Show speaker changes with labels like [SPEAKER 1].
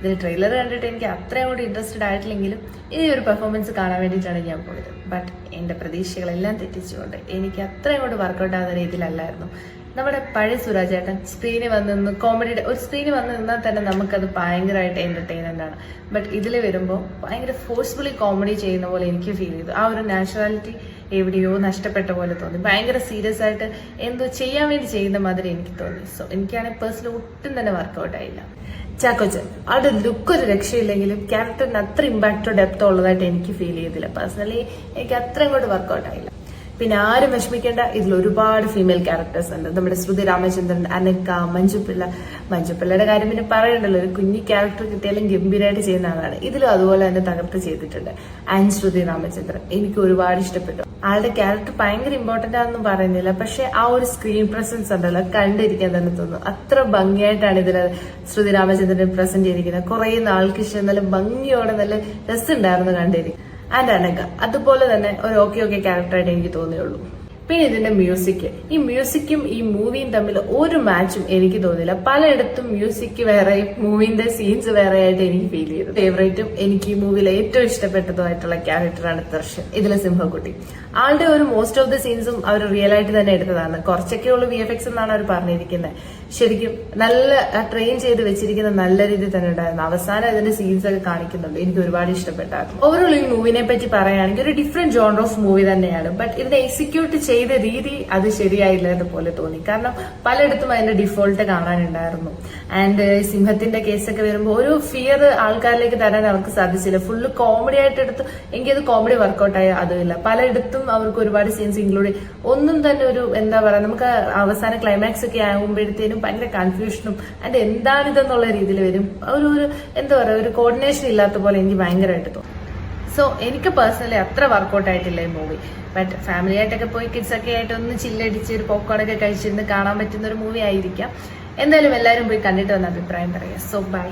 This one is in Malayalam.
[SPEAKER 1] ഇതിന് ട്രെയിലർ കണ്ടിട്ട് എനിക്ക് അത്രയും കൂടി ഇൻട്രസ്റ്റഡ് ആയിട്ടില്ലെങ്കിലും ഈ ഒരു പെർഫോമൻസ് കാണാൻ വേണ്ടിയിട്ടാണ് ഞാൻ പോയത്. ബട്ട് എൻ്റെ പ്രതീക്ഷകളെല്ലാം തെറ്റിച്ചുകൊണ്ട് എനിക്ക് അത്രയും കൂടി വർക്കൗട്ട് ആകുന്ന രീതിയിലല്ലായിരുന്നു. നമ്മുടെ പഴയ സുരാജേട്ടൻ സ്ക്രീനിൽ വന്ന് നിന്ന് കോമഡിയുടെ ഒരു സ്ക്രീനിൽ വന്ന് നിന്നാൽ തന്നെ നമുക്കത് ഭയങ്കരമായിട്ട് എന്റർടൈൻമെന്റ് ആണ്. ബട്ട് ഇതിൽ വരുമ്പോൾ ഭയങ്കര ഫോഴ്സ്ഫുള്ളി കോമഡി ചെയ്യുന്ന പോലെ എനിക്ക് ഫീൽ ചെയ്തു. ആ ഒരു നാച്ചുറാലിറ്റി എവിടെയോ നഷ്ടപ്പെട്ട പോലെ തോന്നി. ഭയങ്കര സീരിയസ് ആയിട്ട് എന്തോ ചെയ്യാൻ വേണ്ടി ചെയ്യുന്ന മാതിരി എനിക്ക് തോന്നി. സോ എനിക്കാണെങ്കിൽ പേഴ്സണലി ഒട്ടും തന്നെ വർക്കൗട്ട് ആയില്ല. ചാക്കോച്ചൻ ആളുടെ ലുക്ക് ഒരു രക്ഷയില്ലെങ്കിലും ക്യാരക്ടറിന് അത്ര ഇമ്പാക്റ്റോ ഡെപ്തോ ഉള്ളതായിട്ട് എനിക്ക് ഫീൽ ചെയ്തില്ല. പേഴ്സണലി എനിക്ക് അത്രയും കൂടെ വർക്കൗട്ട് ആയില്ല. പിന്നെ ആരും വിഷമിക്കേണ്ട, ഇതിൽ ഒരുപാട് ഫീമെയിൽ ക്യാരക്ടേഴ്സ് ഉണ്ട്. നമ്മുടെ ശ്രുതി രാമചന്ദ്രൻ, അനക്ക, മഞ്ജുപിള്ളയുടെ കാര്യം പിന്നെ പറയണ്ടല്ലോ. ഒരു കുഞ്ഞി ക്യാരക്ടർ കിട്ടിയാലും ഗംഭീരമായിട്ട് ചെയ്യുന്ന ആളാണ്. ഇതിലും അതുപോലെ തന്നെ തകർത്ത് ചെയ്തിട്ടുണ്ട്. ആൻഡ് ശ്രുതി രാമചന്ദ്രൻ എനിക്ക് ഒരുപാട് ഇഷ്ടപ്പെട്ടു. ആളുടെ ക്യാരക്ടർ ഭയങ്കര ഇമ്പോർട്ടന്റ് ആണെന്നും പറയുന്നില്ല, പക്ഷെ ആ ഒരു സ്ക്രീൻ പ്രസൻസ് ഉണ്ടല്ലോ, കണ്ടിരിക്കാൻ തന്നെ തോന്നുന്നു. അത്ര ഭംഗിയായിട്ടാണ് ഇതിൽ ശ്രുതി രാമചന്ദ്രൻ പ്രസന്റ് ചെയ്തിരിക്കുന്നത്. കുറെ നാൾക്ക് ഇഷ്ടം നല്ല ഭംഗിയോടെ നല്ല രസമുണ്ടായിരുന്നു കണ്ടിരിക്കും. ആൻഡ് അനക അതുപോലെ തന്നെ ഒരു ഓക്കെ ക്യാരക്ടറായിട്ട് എനിക്ക് തോന്നിയുള്ളൂ. പിന്നെ ഇതിന്റെ മ്യൂസിക്, ഈ മ്യൂസിക്കും ഈ മൂവിയും തമ്മിൽ ഒരു മാച്ചും എനിക്ക് തോന്നില്ല. പലയിടത്തും മ്യൂസിക് വേറെ, മൂവിന്റെ സീൻസ് വേറെ ആയിട്ട് എനിക്ക് ഫീൽ ചെയ്തു. ഫേവറേറ്റും എനിക്ക് ഈ മൂവിയിൽ ഏറ്റവും ഇഷ്ടപ്പെട്ടതുമായിട്ടുള്ള ക്യാരക്ടറാണ് ദർശൻ, ഇതിലെ സിംഹക്കുട്ടി. ആളുടെ ഒരു മോസ്റ്റ് ഓഫ് ദി സീൻസും അവർ റിയൽ ആയിട്ട് തന്നെ എടുത്തതാണ്. കുറച്ചൊക്കെ ഉള്ളു VFX എന്നാണ് അവർ പറഞ്ഞിരിക്കുന്നത്. ശരിക്കും നല്ല ട്രെയിൻ ചെയ്ത് വെച്ചിരിക്കുന്ന നല്ല രീതിയിൽ തന്നെ ഉണ്ടായിരുന്നു. അവസാനം ഇതിന്റെ സീൻസ് ഒക്കെ കാണിക്കുന്നുണ്ട്. എനിക്ക് ഒരുപാട് ഇഷ്ടപ്പെട്ടായിരുന്നു. ഓവറോൾ ഈ മൂവിനെ പറ്റി പറയുകയാണെങ്കിൽ ഒരു ഡിഫറെന്റ് ജോണർ ഓഫ് മൂവി തന്നെയാണ്. ബട്ട് ഇതിനെ എക്സിക്യൂട്ട് ചെയ്ത രീതി അത് ശരിയായില്ല പോലെ തോന്നി. കാരണം പലയിടത്തും അതിന്റെ ഡിഫോൾട്ട് കാണാനുണ്ടായിരുന്നു. ആൻഡ് സിംഹത്തിന്റെ കേസൊക്കെ വരുമ്പോൾ ഒരു ഫിയർ ആൾക്കാരിലേക്ക് തരാൻ അവർക്ക് സാധിച്ചില്ല. ഫുള്ള് കോമഡി ആയിട്ട് എടുത്തു. എനിക്കത് കോമഡി വർക്കൗട്ടായ അതുമില്ല. പലയിടത്തും അവർക്ക് ഒരുപാട് സീൻസ് ഇൻക്ലൂഡ് ഒന്നും തന്നെ ഒരു എന്താ പറയാ, നമുക്ക് അവസാന ക്ലൈമാക്സ് ഒക്കെ ആകുമ്പോഴത്തേനും ഭയങ്കര കൺഫ്യൂഷനും അതിന്റെ എന്താണിതെന്നുള്ള രീതിയിൽ വരും. ഒരു എന്താ പറയാ, ഒരു കോർഡിനേഷൻ ഇല്ലാത്ത പോലെ എനിക്ക് ഭയങ്കരമായിട്ട് തോന്നും. സോ എനിക്ക് പേഴ്സണലി അത്ര വർക്കൗട്ട് ആയിട്ടില്ല ഈ മൂവി. ബട്ട് ഫാമിലി ആയിട്ടൊക്കെ പോയി കിഡ്സ് ഒക്കെ ആയിട്ട് ഒന്ന് ചില്ലടിച്ച് ഒരു പോപ്കോണൊക്കെ കഴിച്ചിരുന്ന് കാണാൻ പറ്റുന്ന ഒരു മൂവി ആയിരിക്കാം. എന്തായാലും എല്ലാവരും പോയി കണ്ടിട്ട് വന്ന അഭിപ്രായം പറയാം. So by.